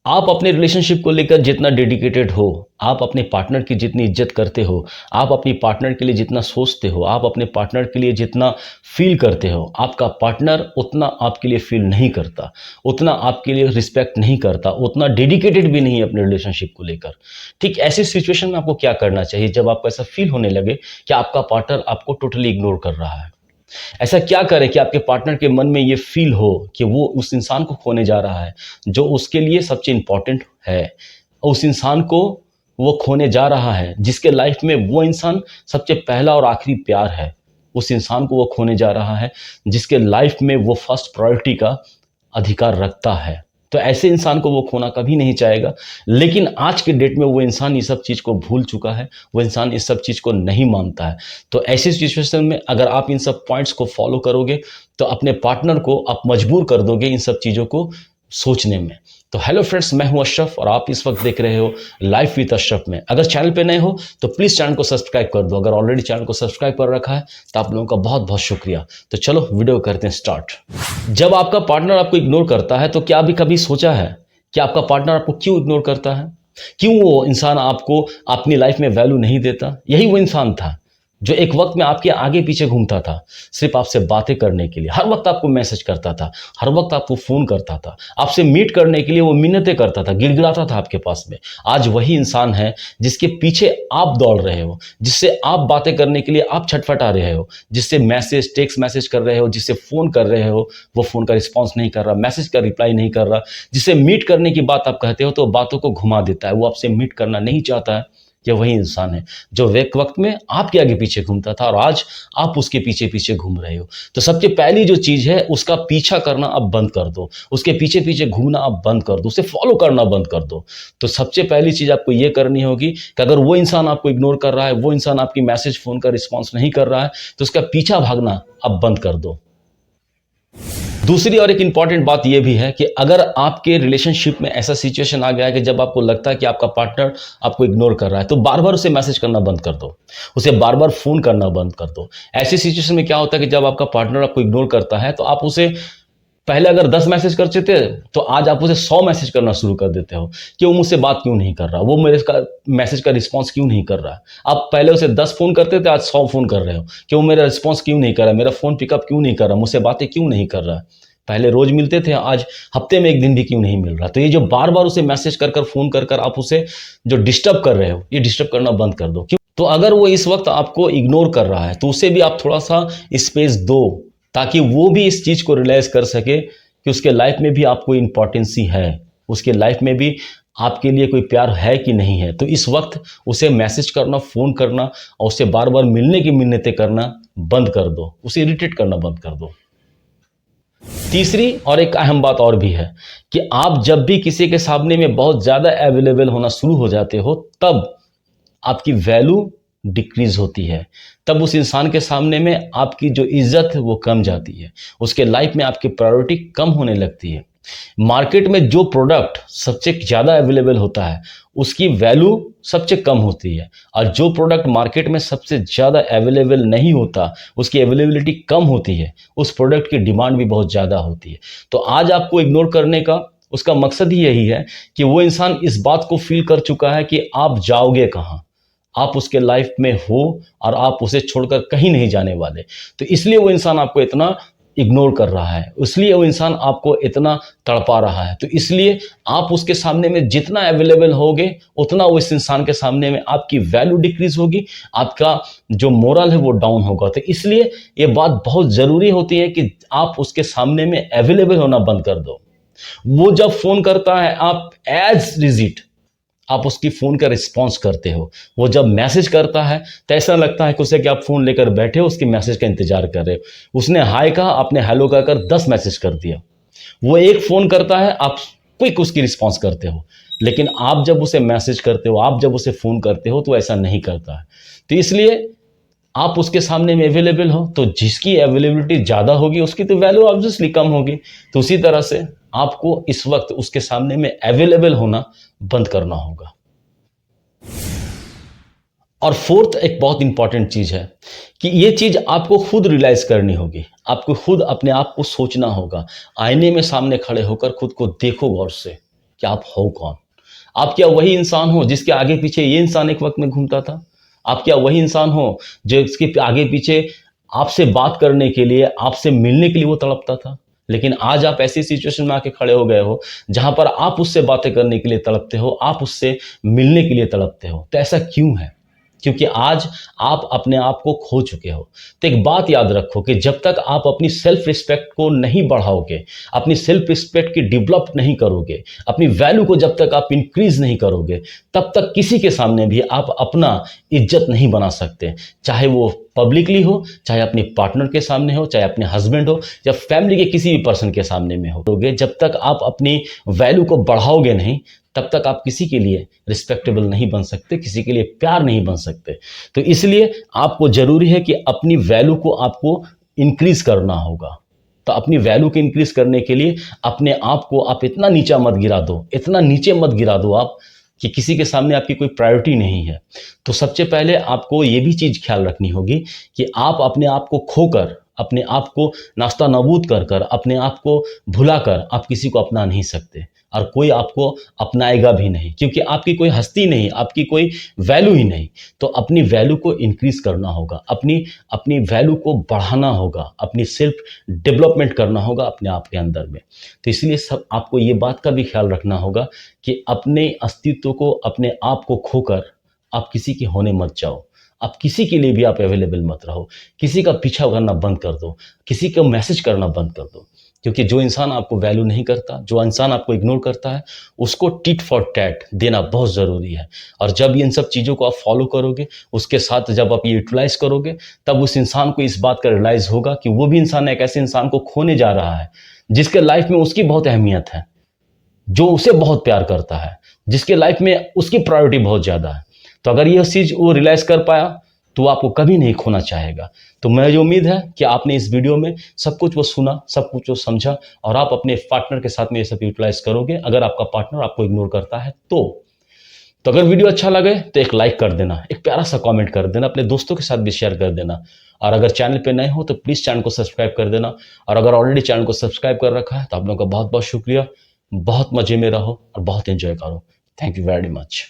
आप अपने रिलेशनशिप को लेकर जितना डेडिकेटेड हो, आप अपने पार्टनर की जितनी इज्जत करते हो, आप अपनी पार्टनर के लिए जितना सोचते हो, आप अपने पार्टनर के लिए जितना फील करते हो, आपका पार्टनर उतना आपके लिए फील नहीं करता, उतना आपके लिए रिस्पेक्ट नहीं करता, उतना डेडिकेटेड भी नहीं है अपने रिलेशनशिप को लेकर। ठीक ऐसी सिचुएशन में आपको क्या करना चाहिए जब आपको ऐसा फील होने लगे कि आपका पार्टनर आपको टोटली इग्नोर कर रहा है? ऐसा क्या करें कि आपके पार्टनर के मन में ये फील हो कि वो उस इंसान को खोने जा रहा है जो उसके लिए सबसे इंपॉर्टेंट है, उस इंसान को वो खोने जा रहा है जिसके लाइफ में वो इंसान सबसे पहला और आखिरी प्यार है, उस इंसान को वो खोने जा रहा है जिसके लाइफ में वो फर्स्ट प्रायोरिटी का अधिकार रखता है। तो ऐसे इंसान को वो खोना कभी नहीं चाहेगा। लेकिन आज के डेट में वो इंसान ये सब चीज़ को भूल चुका है, वो इंसान इस सब चीज़ को नहीं मानता है। तो ऐसी सिचुएशन में अगर आप इन सब पॉइंट्स को फॉलो करोगे तो अपने पार्टनर को आप मजबूर कर दोगे इन सब चीज़ों को सोचने में। तो हेलो फ्रेंड्स, मैं हूं अशरफ और आप इस वक्त देख रहे हो लाइफ विद अशरफ में। अगर चैनल पे नए हो तो प्लीज़ चैनल को सब्सक्राइब कर दो। अगर ऑलरेडी चैनल को सब्सक्राइब कर रखा है तो आप लोगों का बहुत बहुत शुक्रिया। तो चलो वीडियो करते हैं स्टार्ट। जब आपका पार्टनर आपको इग्नोर करता है तो क्या अभी कभी सोचा है कि आपका पार्टनर आपको क्यों इग्नोर करता है? क्यों वो इंसान आपको अपनी लाइफ में वैल्यू नहीं देता? यही वो इंसान था जो एक वक्त में आपके आगे पीछे घूमता था सिर्फ आपसे बातें करने के लिए, हर वक्त आपको मैसेज करता था, हर वक्त आपको फ़ोन करता था, आपसे मीट करने के लिए वो मिन्नतें करता था, गिड़गिड़ाता था आपके पास में। आज वही इंसान है जिसके पीछे आप दौड़ रहे हो, जिससे आप बातें करने के लिए आप छटपटा रहे हो, जिससे मैसेज टेक्स्ट मैसेज कर रहे हो, जिससे फ़ोन कर रहे हो, वो फ़ोन का रिस्पॉन्स नहीं कर रहा, मैसेज का रिप्लाई नहीं कर रहा, जिससे मीट करने की बात आप कहते हो तो बातों को घुमा देता है, वो आपसे मीट करना नहीं चाहता है। ये वही इंसान है जो एक वक्त में आपके आगे पीछे घूमता था और आज आप उसके पीछे पीछे घूम रहे हो। तो सबसे पहली जो चीज़ है उसका पीछा करना आप बंद कर दो, उसके पीछे पीछे घूमना आप बंद कर दो, उसे फॉलो करना बंद कर दो। तो सबसे पहली चीज़ आपको ये करनी होगी कि अगर वो इंसान आपको इग्नोर कर रहा है, वो इंसान आपकी मैसेज फ़ोन का रिस्पॉन्स नहीं कर रहा है, तो उसका पीछा भागना आप बंद कर दो। दूसरी और एक इंपॉर्टेंट बात यह भी है कि अगर आपके रिलेशनशिप में ऐसा सिचुएशन आ गया है कि जब आपको लगता है कि आपका पार्टनर आपको इग्नोर कर रहा है तो बार बार उसे मैसेज करना बंद कर दो, उसे बार बार फ़ोन करना बंद कर दो। ऐसी सिचुएशन में क्या होता है कि जब आपका पार्टनर आपको इग्नोर करता है तो आप उसे पहले अगर 10 मैसेज करते थे तो आज आप उसे 100 मैसेज करना शुरू कर देते हो कि वो मुझसे बात क्यों नहीं कर रहा, वो मेरे का मैसेज का रिस्पांस क्यों नहीं कर रहा है। आप पहले उसे 10 फ़ोन करते थे, आज 100 फ़ोन कर रहे हो कि वो मेरा रिस्पांस क्यों नहीं कर रहा, मेरा फ़ोन पिकअप क्यों नहीं कर रहा, मुझसे बातें क्यों नहीं कर रहा है। पहले रोज़ मिलते थे, आज हफ्ते में 1 दिन भी क्यों नहीं मिल रहा। तो ये जो बार-बार उसे मैसेज कर कर, फ़ोन कर कर आप उसे जो डिस्टर्ब कर रहे हो, ये डिस्टर्ब करना बंद कर दो। क्यों? तो अगर वो इस वक्त आपको इग्नोर कर रहा है तो उसे भी आप थोड़ा-सा स्पेस दो ताकि वो भी इस चीज़ को रियलाइज़ कर सके कि उसके लाइफ में भी आपको इम्पोर्टेंसी है, उसके लाइफ में भी आपके लिए कोई प्यार है कि नहीं है। तो इस वक्त उसे मैसेज करना, फ़ोन करना और उससे बार-बार मिलने की मिन्नतें करना बंद कर दो, उसे इरिटेट करना बंद कर दो। तीसरी और एक अहम बात और भी है कि आप जब भी किसी के सामने में बहुत ज़्यादा अवेलेबल होना शुरू हो जाते हो, तब आपकी वैल्यू डिक्रीज़ होती है। तब उस इंसान के सामने में आपकी जो इज़्ज़त है वो कम जाती है, उसके लाइफ में आपकी प्रायोरिटी कम होने लगती है। मार्केट में जो प्रोडक्ट सबसे ज़्यादा अवेलेबल होता है उसकी वैल्यू सबसे कम होती है, और जो प्रोडक्ट मार्केट में सबसे ज़्यादा अवेलेबल नहीं होता, उसकी अवेलेबिलिटी कम होती है, उस प्रोडक्ट की डिमांड भी बहुत ज़्यादा होती है। तो आज आपको इग्नोर करने का उसका मकसद ही यही है कि वो इंसान इस बात को फील कर चुका है कि आप जाओगे कहाँ, आप उसके लाइफ में हो और आप उसे छोड़कर कहीं नहीं जाने वाले। तो इसलिए वो इंसान आपको इतना इग्नोर कर रहा है, इसलिए वो इंसान आपको इतना तड़पा रहा है। तो इसलिए आप उसके सामने में जितना अवेलेबल होगे उतना उस इंसान के सामने में आपकी वैल्यू डिक्रीज होगी, आपका जो मोरल है वो डाउन होगा। तो इसलिए ये बात बहुत ज़रूरी होती है कि आप उसके सामने में अवेलेबल होना बंद कर दो। वो जब फ़ोन करता है आप एज रिजिट आप उसकी फ़ोन का रिस्पॉन्स करते हो, वो जब मैसेज करता है तो ऐसा लगता है कि उसे कि आप फ़ोन लेकर बैठे हो, उसकी मैसेज का इंतजार कर रहे हो। उसने हाय कहा, आपने हेलो कहकर 10 मैसेज कर दिया। वो एक फ़ोन करता है, आप क्विक उसकी रिस्पॉन्स करते हो, लेकिन आप जब उसे मैसेज करते हो, आप जब उसे फ़ोन करते हो तो ऐसा नहीं करता है। तो इसलिए आप उसके सामने में अवेलेबल हो तो जिसकी अवेलेबिलिटी ज़्यादा होगी उसकी तो वैल्यू ऑब्वियसली कम होगी। तो उसी तरह से आपको इस वक्त उसके सामने में अवेलेबल होना बंद करना होगा। और फोर्थ एक बहुत इंपॉर्टेंट चीज़ है कि ये चीज़ आपको खुद रियलाइज़ करनी होगी, आपको खुद अपने आप को सोचना होगा। आईने में सामने खड़े होकर खुद को देखो गौर से कि आप हो कौन। आप क्या वही इंसान हो जिसके आगे पीछे ये इंसान एक वक्त में घूमता था? आप क्या वही इंसान हो जो इसके आगे पीछे आपसे बात करने के लिए, आपसे मिलने के लिए वो तड़पता था? लेकिन आज आप ऐसी सिचुएशन में आके खड़े हो गए हो जहां पर आप उससे बातें करने के लिए तड़पते हो, आप उससे मिलने के लिए तड़पते हो। तो ऐसा क्यों है? क्योंकि आज आप अपने आप को खो चुके हो। तो एक बात याद रखो कि जब तक आप अपनी सेल्फ रिस्पेक्ट को नहीं बढ़ाओगे, अपनी सेल्फ रिस्पेक्ट की डेवलप नहीं करोगे, अपनी वैल्यू को जब तक आप इंक्रीज नहीं करोगे, तब तक किसी के सामने भी आप अपना इज्जत नहीं बना सकते। चाहे वो पब्लिकली हो, चाहे अपने पार्टनर के सामने हो, चाहे अपने हस्बैंड हो, या फैमिली के किसी भी पर्सन के सामने में हो। जब तक आप अपनी वैल्यू को बढ़ाओगे नहीं, तब तक आप किसी के लिए रिस्पेक्टेबल नहीं बन सकते, किसी के लिए प्यार नहीं बन सकते। तो इसलिए आपको जरूरी है कि अपनी वैल्यू को आपको इंक्रीज करना होगा। तो अपनी वैल्यू को इंक्रीज करने के लिए अपने आप को आप इतना नीचा मत गिरा दो, इतना नीचे मत गिरा दो आप कि किसी के सामने आपकी कोई प्रायोरिटी नहीं है। तो सबसे पहले आपको ये भी चीज ख्याल रखनी होगी कि आप अपने आप को खोकर, अपने आप को नास्ता नाबूद कर कर, अपने आप को भुलाकर आप किसी को अपना नहीं सकते, और कोई आपको अपनाएगा भी नहीं, क्योंकि आपकी कोई हस्ती नहीं, आपकी कोई वैल्यू ही नहीं। तो अपनी वैल्यू को इंक्रीज करना होगा, अपनी अपनी वैल्यू को बढ़ाना होगा, अपनी सेल्फ डेवलपमेंट करना होगा अपने आप के अंदर में। तो इसलिए सब आपको ये बात का भी ख्याल रखना होगा कि अपने अस्तित्व को, अपने आप को खोकर आप किसी के होने मत जाओ। आप किसी के लिए भी आप अवेलेबल मत रहो, किसी का पीछा करना बंद कर दो, किसी को मैसेज करना बंद कर दो। क्योंकि जो इंसान आपको वैल्यू नहीं करता, जो इंसान आपको इग्नोर करता है, उसको टिट फॉर टैट देना बहुत ज़रूरी है। और जब इन सब चीज़ों को आप फॉलो करोगे, उसके साथ जब आप ये यूटिलाइज करोगे, तब उस इंसान को इस बात का रियलाइज होगा कि वो भी इंसान एक ऐसे इंसान को खोने जा रहा है जिसके लाइफ में उसकी बहुत अहमियत है, जो उसे बहुत प्यार करता है, जिसके लाइफ में उसकी प्रायोरिटी बहुत ज़्यादा है। तो अगर यह चीज़ वो रियलाइज कर पाया तो आपको कभी नहीं खोना चाहेगा। तो मुझे उम्मीद है कि आपने इस वीडियो में सब कुछ वो सुना, सब कुछ वो समझा, और आप अपने पार्टनर के साथ में ये सब यूटिलाइज करोगे अगर आपका पार्टनर आपको इग्नोर करता है तो अगर वीडियो अच्छा लगे तो एक लाइक कर देना, एक प्यारा सा कमेंट कर देना, अपने दोस्तों के साथ भी शेयर कर देना। और अगर चैनल पे नए हो तो प्लीज़ चैनल को सब्सक्राइब कर देना। और अगर ऑलरेडी चैनल को सब्सक्राइब कर रखा है तो आप लोगों का बहुत बहुत शुक्रिया। बहुत मजे में रहो और बहुत एंजॉय करो। Thank you very much.